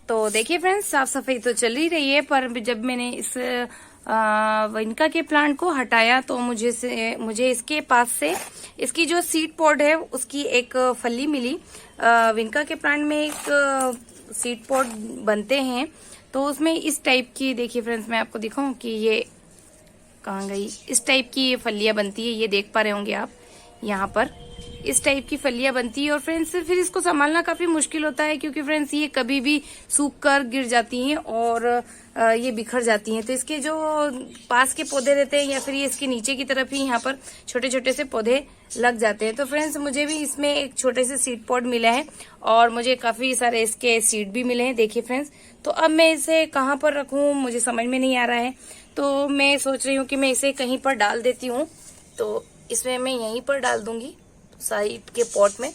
तो देखिए फ्रेंड्स, साफ सफाई तो चल ही रही है, पर जब मैंने इस विनका के प्लांट को हटाया तो मुझे इसके पास से इसकी जो सीड पॉड है उसकी एक फली मिली। विनका के प्लांट में एक सीड पॉड बनते हैं, तो उसमें इस टाइप की, देखिए फ्रेंड्स मैं आपको दिखाऊं कि ये कहाँ गई, इस टाइप की ये फलियां बनती है। ये देख पा रहे होंगे आप, यहाँ पर इस टाइप की फलियां बनती है। और फ्रेंड्स फिर इसको संभालना काफी मुश्किल होता है, क्योंकि फ्रेंड्स ये कभी भी सूख कर गिर जाती हैं और ये बिखर जाती हैं। तो इसके जो पास के पौधे रहते हैं या फिर ये इसके नीचे की तरफ ही यहाँ पर छोटे छोटे से पौधे लग जाते हैं। तो फ्रेंड्स मुझे भी इसमें एक छोटे से सीड पॉड मिला है और मुझे काफी सारे इसके सीड भी मिले हैं। देखिए फ्रेंड्स, तो अब मैं इसे कहाँ पर रखूं मुझे समझ में नहीं आ रहा है, तो मैं सोच रही हूँ कि मैं इसे कहीं पर डाल देती हूँ। तो इसमें मैं यहीं पर डाल दूंगी साइड के पॉट में।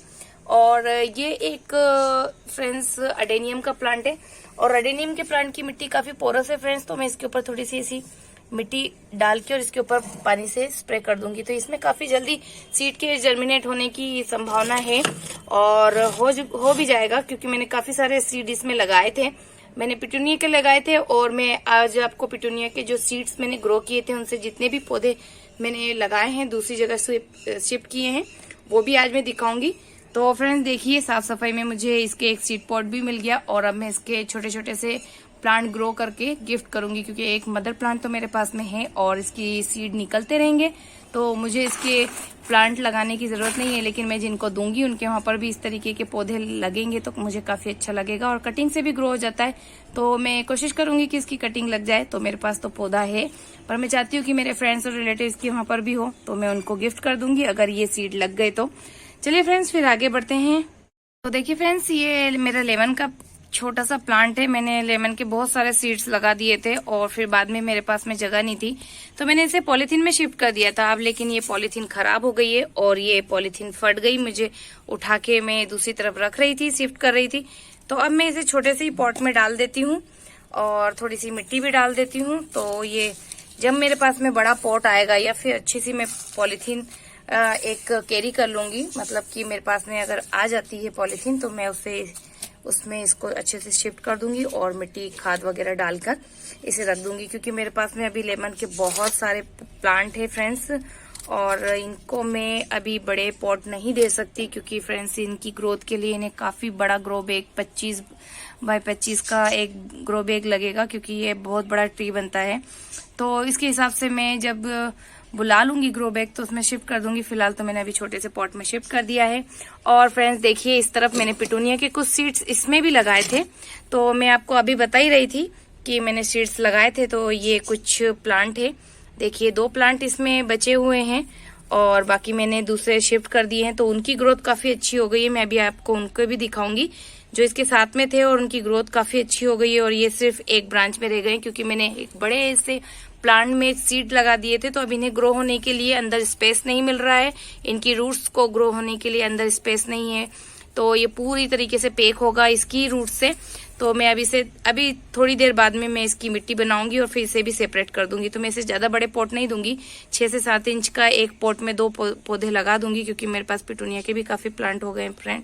और ये एक फ्रेंड्स अडेनियम का प्लांट है, और अडेनियम के प्लांट की मिट्टी काफी पोरस है फ्रेंड्स, तो मैं इसके ऊपर थोड़ी सी ऐसी मिट्टी डाल के और इसके ऊपर पानी से स्प्रे कर दूंगी। तो इसमें काफी जल्दी सीड के जर्मिनेट होने की संभावना है और हो भी जाएगा, क्योंकि मैंने काफी सारे सीड इसमें लगाए थे। मैंने पिटूनिया के लगाए थे, और मैं आज आपको पिटूनिया के जो सीड्स मैंने ग्रो किए थे उनसे जितने भी पौधे मैंने लगाए हैं, दूसरी जगह से शिफ्ट किए हैं, वो भी आज मैं दिखाऊंगी। तो फ्रेंड्स देखिए, साफ सफाई में मुझे इसके एक सीड पॉट भी मिल गया, और अब मैं इसके छोटे छोटे से प्लांट ग्रो करके गिफ्ट करूंगी, क्योंकि एक मदर प्लांट तो मेरे पास में है और इसकी सीड निकलते रहेंगे, तो मुझे इसके प्लांट लगाने की जरूरत नहीं है। लेकिन मैं जिनको दूंगी उनके वहां पर भी इस तरीके के पौधे लगेंगे तो मुझे काफी अच्छा लगेगा, और कटिंग से भी ग्रो हो जाता है। तो मैं कोशिश करूंगी कि इसकी कटिंग लग जाए। तो मेरे पास तो पौधा है, पर मैं चाहती हूँ कि मेरे फ्रेंड्स और रिलेटिव्स के वहां पर भी हो, तो मैं उनको गिफ्ट कर दूंगी अगर ये सीड लग गए तो। चलिए फ्रेंड्स, फिर आगे बढ़ते हैं। तो देखिए फ्रेंड्स, ये मेरा लेमन का छोटा सा प्लांट है। मैंने लेमन के बहुत सारे सीड्स लगा दिए थे, और फिर बाद में मेरे पास में जगह नहीं थी, तो मैंने इसे पॉलीथीन में शिफ्ट कर दिया था। अब लेकिन ये पॉलीथीन खराब हो गई है और ये पॉलीथीन फट गई। मुझे उठा के मैं दूसरी तरफ रख रही थी, शिफ्ट कर रही थी। तो अब मैं इसे छोटे से ही पॉट में डाल देती हूँ और थोड़ी सी मिट्टी भी डाल देती हूँ। तो ये जब मेरे पास में बड़ा पॉट आएगा या फिर अच्छी सी मैं पॉलीथीन एक कैरी कर लूंगी, मतलब कि मेरे पास में अगर आ जाती है पॉलीथीन, तो मैं उसमें इसको अच्छे से शिफ्ट कर दूंगी और मिट्टी खाद वगैरह डालकर इसे रख दूंगी। क्योंकि मेरे पास में अभी लेमन के बहुत सारे प्लांट है फ्रेंड्स, और इनको मैं अभी बड़े पॉट नहीं दे सकती, क्योंकि फ्रेंड्स इनकी ग्रोथ के लिए इन्हें काफी बड़ा ग्रो बैग 25 बाय 25 का एक ग्रो बैग लगेगा, क्योंकि ये बहुत बड़ा ट्री बनता है। तो इसके हिसाब से मैं जब बुला लूंगी ग्रो बैग तो उसमें शिफ्ट कर दूंगी। फिलहाल तो मैंने अभी छोटे से पॉट में शिफ्ट कर दिया है। और फ्रेंड्स देखिए, इस तरफ मैंने पिटूनिया के कुछ सीड्स इसमें भी लगाए थे, तो मैं आपको अभी बता ही रही थी कि मैंने सीड्स लगाए थे। तो ये कुछ प्लांट है, देखिए 2 प्लांट इसमें बचे हुए हैं और बाकी मैंने दूसरे शिफ्ट कर दिए हैं, तो उनकी ग्रोथ काफी अच्छी हो गई है। मैं अभी आपको उनको भी दिखाऊंगी जो इसके साथ में थे, और उनकी ग्रोथ काफी अच्छी हो गई है। और ये सिर्फ एक ब्रांच में रह गए, क्योंकि मैंने एक बड़े से प्लांट में सीड लगा दिए थे, तो अब इन्हें ग्रो होने के लिए अंदर स्पेस नहीं मिल रहा है। इनकी रूट्स को ग्रो होने के लिए अंदर स्पेस नहीं है, तो ये पूरी तरीके से पैक होगा इसकी रूट से। तो मैं अभी थोड़ी देर बाद में मैं इसकी मिट्टी बनाऊंगी और फिर इसे भी सेपरेट कर दूंगी। तो मैं इसे ज्यादा बड़े पॉट नहीं दूंगी, 6 से 7 इंच का एक पॉट में 2 पौधे लगा दूंगी, क्योंकि मेरे पास पिटूनिया के भी काफी प्लांट हो गए फ्रेंड।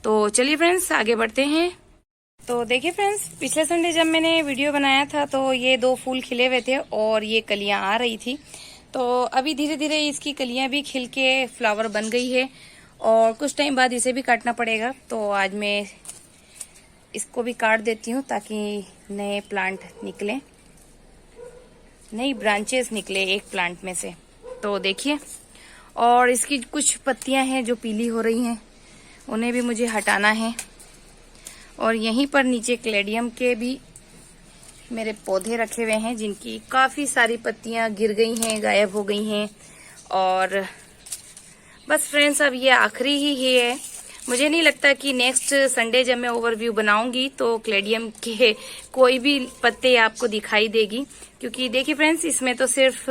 तो चलिए फ्रेंड्स, आगे बढ़ते हैं। तो देखिए फ्रेंड्स, पिछले संडे जब मैंने वीडियो बनाया था तो ये 2 फूल खिले हुए थे और ये कलियां आ रही थी। तो अभी धीरे धीरे इसकी कलियां भी खिल के फ्लावर बन गई है, और कुछ टाइम बाद इसे भी काटना पड़ेगा। तो आज मैं इसको भी काट देती हूँ ताकि नए प्लांट निकले, नई ब्रांचेस निकले एक प्लांट में से। तो देखिए, और इसकी कुछ पत्तियां हैं जो पीली हो रही हैं, उन्हें भी मुझे हटाना है। और यहीं पर नीचे क्लेडियम के भी मेरे पौधे रखे हुए हैं, जिनकी काफी सारी पत्तियां गिर गई हैं, गायब हो गई हैं। और बस फ्रेंड्स, अब ये आखिरी ही है। मुझे नहीं लगता कि नेक्स्ट संडे जब मैं ओवरव्यू बनाऊंगी तो क्लेडियम के कोई भी पत्ते आपको दिखाई देगी, क्योंकि देखिए फ्रेंड्स, इसमें तो सिर्फ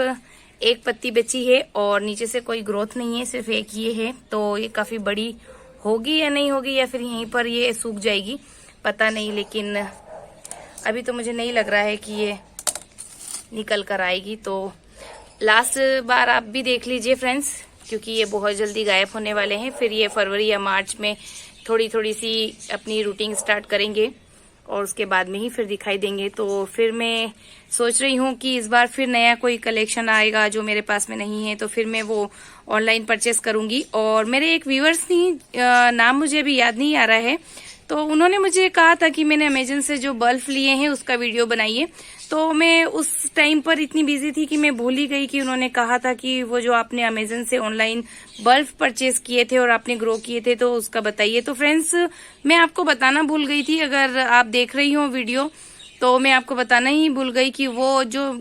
एक पत्ती बची है और नीचे से कोई ग्रोथ नहीं है, सिर्फ एक ये है। तो ये काफी बड़ी होगी या नहीं होगी, या फिर यहीं पर ये सूख जाएगी, पता नहीं। लेकिन अभी तो मुझे नहीं लग रहा है कि ये निकल कर आएगी। तो लास्ट बार आप भी देख लीजिए फ्रेंड्स, क्योंकि ये बहुत जल्दी गायब होने वाले हैं। फिर ये फरवरी या मार्च में थोड़ी थोड़ी सी अपनी रूटीन स्टार्ट करेंगे। और उसके बाद में ही फिर दिखाई देंगे। तो फिर मैं सोच रही हूँ कि इस बार फिर नया कोई कलेक्शन आएगा जो मेरे पास में नहीं है, तो फिर मैं वो ऑनलाइन परचेस करूंगी। और मेरे एक व्यूअर्स थी, नाम मुझे अभी याद नहीं आ रहा है, तो उन्होंने मुझे कहा था कि मैंने अमेजन से जो बल्ब लिए हैं उसका वीडियो बनाइए। तो मैं उस टाइम पर इतनी बिजी थी कि मैं भूल ही गई कि उन्होंने कहा था कि वो जो आपने अमेजन से ऑनलाइन बल्ब परचेस किए थे और आपने ग्रो किए थे तो उसका बताइए। तो फ्रेंड्स, मैं आपको बताना भूल गई थी, अगर आप देख रही हो वीडियो तो मैं आपको बताना ही भूल गई कि वो जो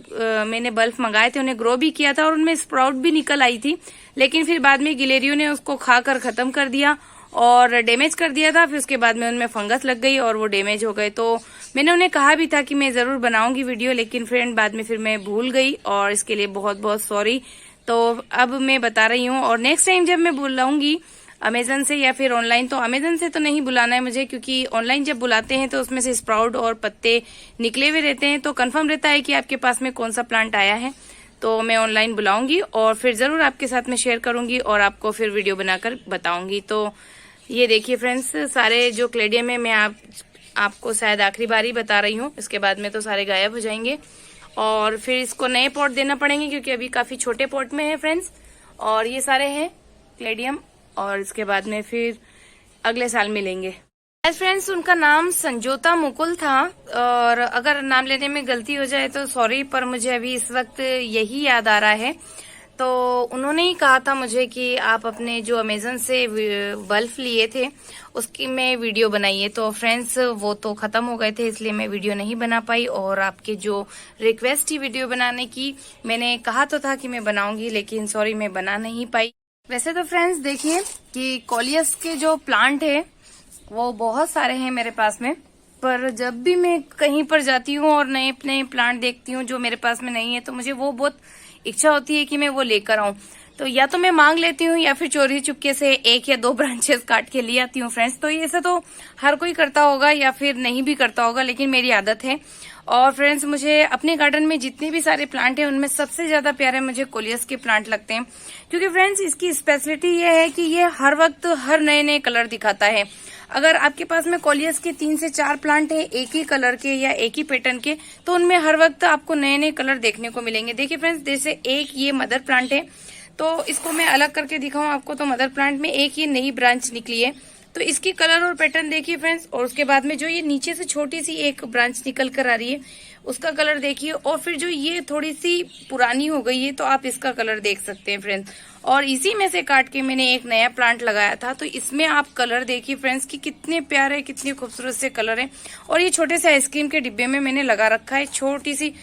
मैंने बल्ब मंगाए थे उन्हें ग्रो भी किया था और उनमें स्प्राउट भी निकल आई थी, लेकिन फिर बाद में गिलेरियो ने उसको खाकर खत्म कर दिया और डैमेज कर दिया था। फिर उसके बाद में उनमें फंगस लग गई और वो डैमेज हो गए। तो मैंने उन्हें कहा भी था कि मैं जरूर बनाऊंगी वीडियो, लेकिन फ्रेंड बाद में फिर मैं भूल गई और इसके लिए बहुत बहुत सॉरी। तो अब मैं बता रही हूँ, और नेक्स्ट टाइम जब मैं बुलाऊंगी अमेजन से या फिर ऑनलाइन, तो अमेजन से तो नहीं बुलाना है मुझे, क्योंकि ऑनलाइन जब बुलाते हैं तो उसमें से स्प्राउट और पत्ते निकले हुए रहते हैं, तो कंफर्म रहता है कि आपके पास में कौन सा प्लांट आया है। तो मैं ऑनलाइन बुलाऊंगी और फिर जरूर आपके साथ में शेयर करूंगी और आपको फिर वीडियो बनाकर बताऊंगी। तो ये देखिए फ्रेंड्स, सारे जो क्लेडियम है मैं आपको शायद आखिरी बार ही बता रही हूँ, इसके बाद में तो सारे गायब हो जाएंगे और फिर इसको नए पॉट देना पड़ेंगे क्योंकि अभी काफी छोटे पॉट में है फ्रेंड्स। और ये सारे हैं क्लेडियम और इसके बाद में फिर अगले साल मिलेंगे। फ्रेंड्स, उनका नाम संजोता मुकुल था और अगर नाम लेने में गलती हो जाए तो सॉरी, पर मुझे अभी इस वक्त यही याद आ रहा है। तो उन्होंने ही कहा था मुझे कि आप अपने जो अमेजन से बल्ब लिए थे उसकी में वीडियो बनाइए। तो फ्रेंड्स, वो तो खत्म हो गए थे इसलिए मैं वीडियो नहीं बना पाई, और आपके जो रिक्वेस्ट थी वीडियो बनाने की, मैंने कहा तो था कि मैं बनाऊंगी, लेकिन सॉरी मैं बना नहीं पाई। वैसे तो फ्रेंड्स देखिए कि कोलियस के जो प्लांट है वो बहुत सारे हैं मेरे पास में, पर जब भी मैं कहीं पर जाती हूँ और नए नए प्लांट देखती हूँ जो मेरे पास में नहीं है, तो मुझे वो बहुत इच्छा होती है कि मैं वो लेकर आऊं। तो या तो मैं मांग लेती हूँ या फिर चोरी चुपके से 1 या 2 ब्रांचेस काट के ले आती हूँ फ्रेंड्स। तो ऐसा तो हर कोई करता होगा या फिर नहीं भी करता होगा, लेकिन मेरी आदत है। और फ्रेंड्स, मुझे अपने गार्डन में जितने भी सारे प्लांट हैं उनमें सबसे ज्यादा प्यारे मुझे कोलियस के प्लांट लगते हैं, क्योंकि फ्रेंड्स इसकी स्पेशलिटी ये है कि ये हर वक्त हर नए नए कलर दिखाता है। अगर आपके पास में कोलियस के 3 से 4 प्लांट है एक ही कलर के या एक ही पैटर्न के, तो उनमें हर वक्त आपको नए नए कलर देखने को मिलेंगे। देखिए फ्रेंड्स, जैसे एक ये मदर प्लांट है, तो इसको मैं अलग करके दिखाऊं आपको, तो मदर प्लांट में एक ही नई ब्रांच निकली है, तो इसकी कलर और पैटर्न देखिए फ्रेंड्स। और उसके बाद में जो ये नीचे से छोटी सी एक ब्रांच निकल कर आ रही है उसका कलर देखिए, और फिर जो ये थोड़ी सी पुरानी हो गई है तो आप इसका कलर देख सकते हैं फ्रेंड्स। और इसी में से काट के मैंने एक नया प्लांट लगाया था, तो इसमें आप कलर देखिए फ्रेंड्स कि कितने प्यारे कितने खूबसूरत से कलर हैं। और ये छोटे से आइसक्रीम के डिब्बे में मैंने लगा रखा है, छोटी सी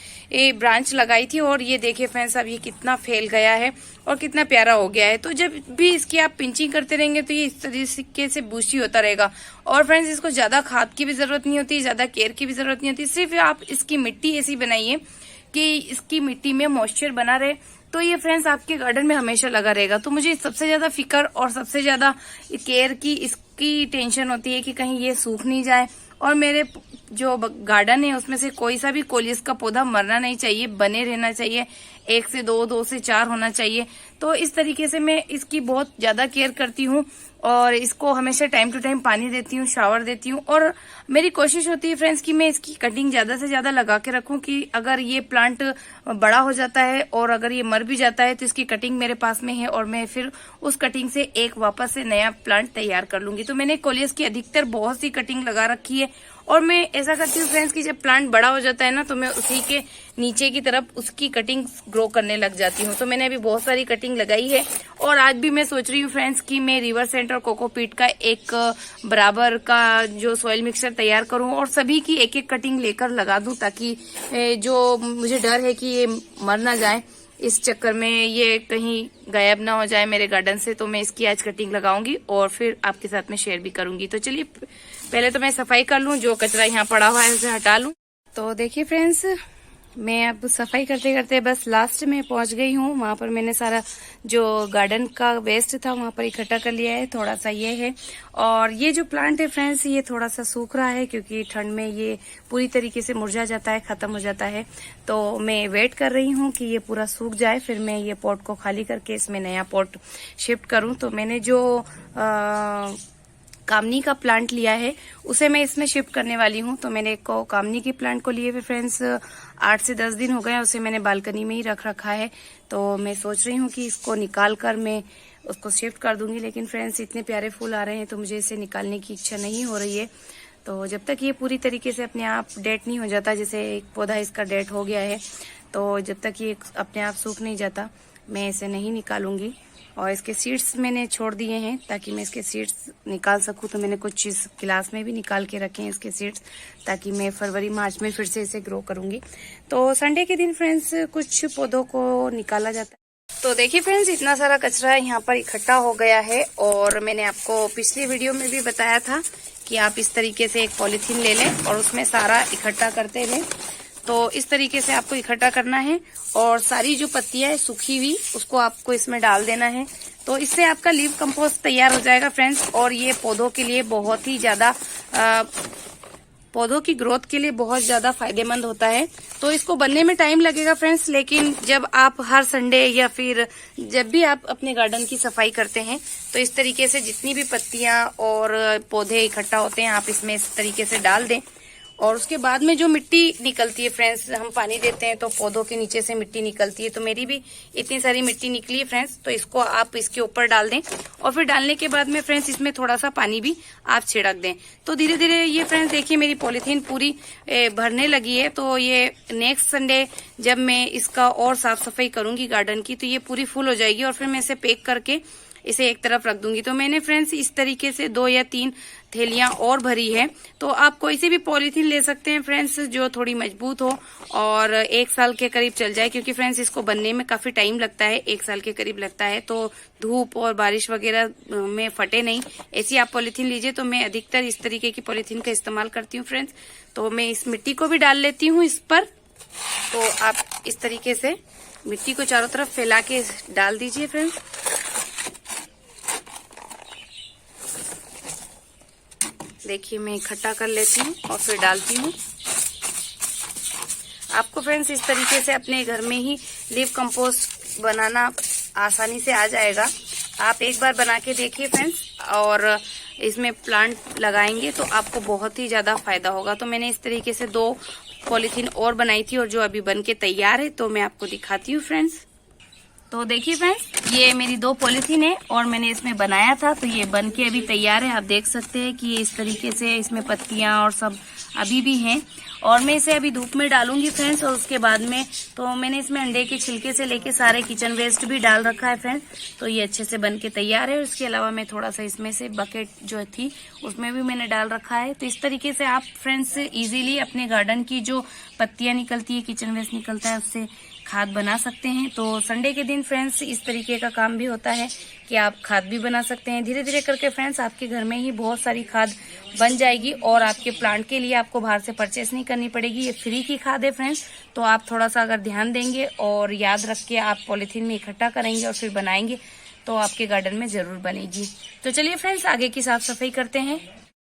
ब्रांच लगाई थी, और ये देखिए फ्रेंड्स अब ये कितना फैल गया है और कितना प्यारा हो गया है। तो जब भी इसकी आप पिंचिंग करते रहेंगे तो ये इस तरीके से बूस्टी होता रहेगा। और फ्रेंड्स, इसको ज्यादा खाद की भी जरूरत नहीं होती, ज्यादा केयर की भी जरूरत नहीं होती, सिर्फ आप इसकी मिट्टी ऐसी बनाइए कि इसकी मिट्टी में मॉइस्चर बना रहे, तो ये फ्रेंड्स आपके गार्डन में हमेशा लगा रहेगा। तो मुझे सबसे ज्यादा फिक्र और सबसे ज्यादा केयर की इसकी टेंशन होती है कि कहीं ये सूख नहीं जाए, और मेरे जो गार्डन है उसमें से कोई सा भी कोलियस का पौधा मरना नहीं चाहिए, बने रहना चाहिए, 1 से 2, 2 से 4 होना चाहिए। तो इस तरीके से मैं इसकी बहुत ज्यादा केयर करती हूँ और इसको हमेशा टाइम टू टाइम पानी देती हूँ, शावर देती हूँ। और मेरी कोशिश होती है फ्रेंड्स कि मैं इसकी कटिंग ज्यादा से ज्यादा लगा के रखूं, कि अगर ये प्लांट बड़ा हो जाता है और अगर ये मर भी जाता है तो इसकी कटिंग मेरे पास में है और मैं फिर उस कटिंग से एक वापस से नया प्लांट तैयार कर लूंगी। तो मैंने कोलियस की अधिकतर बहुत सी कटिंग लगा रखी है, और मैं ऐसा करती हूँ फ्रेंड्स कि जब प्लांट बड़ा हो जाता है ना, तो मैं उसी के नीचे की तरफ उसकी कटिंग ग्रो करने लग जाती हूँ। तो मैंने अभी बहुत सारी कटिंग लगाई है, और आज भी मैं सोच रही हूँ फ्रेंड्स कि मैं रिवर सेंट और कोकोपीट का एक बराबर का जो सॉइल मिक्सचर तैयार करूँ और सभी की एक एक कटिंग लेकर लगा दूं, ताकि जो मुझे डर है कि ये मर ना जाए, इस चक्कर में ये कहीं गायब ना हो जाए मेरे गार्डन से। तो मैं इसकी आज कटिंग लगाऊंगी और फिर आपके साथ में शेयर भी करूंगी। तो चलिए पहले तो मैं सफाई कर लूं, जो कचरा यहाँ पड़ा हुआ है उसे हटा लूं। तो देखिए फ्रेंड्स, मैं अब सफाई करते करते बस लास्ट में पहुंच गई हूँ। वहां पर मैंने सारा जो गार्डन का वेस्ट था वहां पर इकट्ठा कर लिया है, थोड़ा सा ये है। और ये जो प्लांट है फ्रेंड्स, ये थोड़ा सा सूख रहा है क्योंकि ठंड में ये पूरी तरीके से मुरझा जाता है, खत्म हो जाता है। तो मैं वेट कर रही हूँ कि ये पूरा सूख जाए, फिर मैं ये पॉट को खाली करके इसमें नया पॉट शिफ्ट करूँ। तो मैंने जो कामनी का प्लांट लिया है, उसे मैं इसमें शिफ्ट करने वाली हूँ। तो मैंने को कामनी के प्लांट को लिए हुए फ्रेंड्स 8 से 10 दिन हो गए हैं, उसे मैंने बालकनी में ही रख रखा है। तो मैं सोच रही हूँ कि इसको निकाल कर मैं उसको शिफ्ट कर दूंगी, लेकिन फ्रेंड्स इतने प्यारे फूल आ रहे हैं तो मुझे इसे निकालने की इच्छा नहीं हो रही है। तो जब तक ये पूरी तरीके से अपने आप डेड नहीं हो जाता, जैसे एक पौधा इसका डेड हो गया है, तो जब तक ये अपने आप सूख नहीं जाता मैं इसे नहीं निकालूंगी। और इसके सीड्स मैंने छोड़ दिए हैं ताकि मैं इसके सीड्स निकाल सकूं। तो मैंने कुछ चीज गिलास में भी निकाल के रखे हैं इसके सीड्स, ताकि मैं फरवरी मार्च में फिर से इसे ग्रो करूंगी। तो संडे के दिन फ्रेंड्स कुछ पौधों को निकाला जाता है। तो देखिए फ्रेंड्स, इतना सारा कचरा यहाँ पर इकट्ठा हो गया है, और मैंने आपको पिछली वीडियो में भी बताया था कि आप इस तरीके से एक पॉलीथीन ले लें और उसमें सारा इकट्ठा करते रहें। तो इस तरीके से आपको इकट्ठा करना है, और सारी जो पत्तियां है सूखी हुई उसको आपको इसमें डाल देना है। तो इससे आपका लीव कंपोस्ट तैयार हो जाएगा फ्रेंड्स, और ये पौधों के लिए बहुत ही ज्यादा पौधों की ग्रोथ के लिए बहुत ज्यादा फायदेमंद होता है। तो इसको बनने में टाइम लगेगा फ्रेंड्स, लेकिन जब आप हर संडे या फिर जब भी आप अपने गार्डन की सफाई करते हैं तो इस तरीके से जितनी भी पत्तियां और पौधे इकट्ठा होते हैं आप इसमें इस तरीके से डाल दें। और उसके बाद में जो मिट्टी निकलती है फ्रेंड्स, हम पानी देते हैं तो पौधों के नीचे से मिट्टी निकलती है। तो मेरी भी इतनी सारी मिट्टी निकली है फ्रेंड्स, तो इसको आप इसके ऊपर डाल दें, और फिर डालने के बाद में फ्रेंड्स इसमें थोड़ा सा पानी भी आप छिड़क दें। तो धीरे धीरे ये फ्रेंड्स देखिए मेरी पॉलीथीन पूरी भरने लगी है। तो ये नेक्स्ट संडे जब मैं इसका और साफ सफाई करूंगी गार्डन की, तो ये पूरी फुल हो जाएगी, और फिर मैं इसे पैक करके इसे एक तरफ रख दूंगी। तो मैंने फ्रेंड्स इस तरीके से 2 या 3 थैलियां और भरी है। तो आप कोई सी भी पॉलीथीन ले सकते हैं फ्रेंड्स जो थोड़ी मजबूत हो और 1 साल के करीब चल जाए, क्योंकि फ्रेंड्स इसको बनने में काफी टाइम लगता है, 1 साल के करीब लगता है। तो धूप और बारिश वगैरह में फटे नहीं, ऐसी आप पॉलीथीन लीजिए। तो मैं अधिकतर इस तरीके की पॉलीथीन का इस्तेमाल करती हूँ फ्रेंड्स। तो मैं इस मिट्टी को भी डाल लेती हूँ इस पर। तो आप इस तरीके से मिट्टी को चारों तरफ फैला के डाल दीजिए फ्रेंड्स। देखिए मैं इकट्ठा कर लेती हूँ और फिर डालती हूँ। आपको फ्रेंड्स इस तरीके से अपने घर में ही लीव कंपोस्ट बनाना आसानी से आ जाएगा। आप एक बार बना के देखिए फ्रेंड्स, और इसमें प्लांट लगाएंगे तो आपको बहुत ही ज्यादा फायदा होगा। तो मैंने इस तरीके से 2 पॉलीथीन और बनाई थी, और जो अभी बन के तैयार है तो मैं आपको दिखाती हूँ फ्रेंड्स। तो देखिए फ्रेंड्स, ये मेरी 2 पॉलीथीन है और मैंने इसमें बनाया था, तो ये बन के अभी तैयार है। आप देख सकते हैं कि ये इस तरीके से इसमें पत्तियां और सब अभी भी हैं, और मैं इसे अभी धूप में डालूंगी फ्रेंड्स। और उसके बाद में तो मैंने इसमें अंडे के छिलके से लेके सारे किचन वेस्ट भी डाल रखा है फ्रेंड्स। तो ये अच्छे से बन के तैयार है। उसके अलावा मैं थोड़ा सा इसमें से बकेट जो थी उसमें भी मैंने डाल रखा है। तो इस तरीके से आप फ्रेंड्स इजीली अपने गार्डन की जो पत्तियां निकलती है, किचन वेस्ट निकलता है, उससे खाद बना सकते हैं। तो संडे के दिन फ्रेंड्स इस तरीके का काम भी होता है कि आप खाद भी बना सकते हैं। धीरे धीरे करके फ्रेंड्स आपके घर में ही बहुत सारी खाद बन जाएगी, और आपके प्लांट के लिए आपको बाहर से परचेस नहीं करनी पड़ेगी। ये फ्री की खाद है फ्रेंड्स। तो आप थोड़ा सा अगर ध्यान देंगे और याद रख के आप पॉलीथीन में इकट्ठा करेंगे और फिर बनाएंगे तो आपके गार्डन में जरूर बनेगी। तो चलिए फ्रेंड्स आगे की साफ सफाई करते हैं।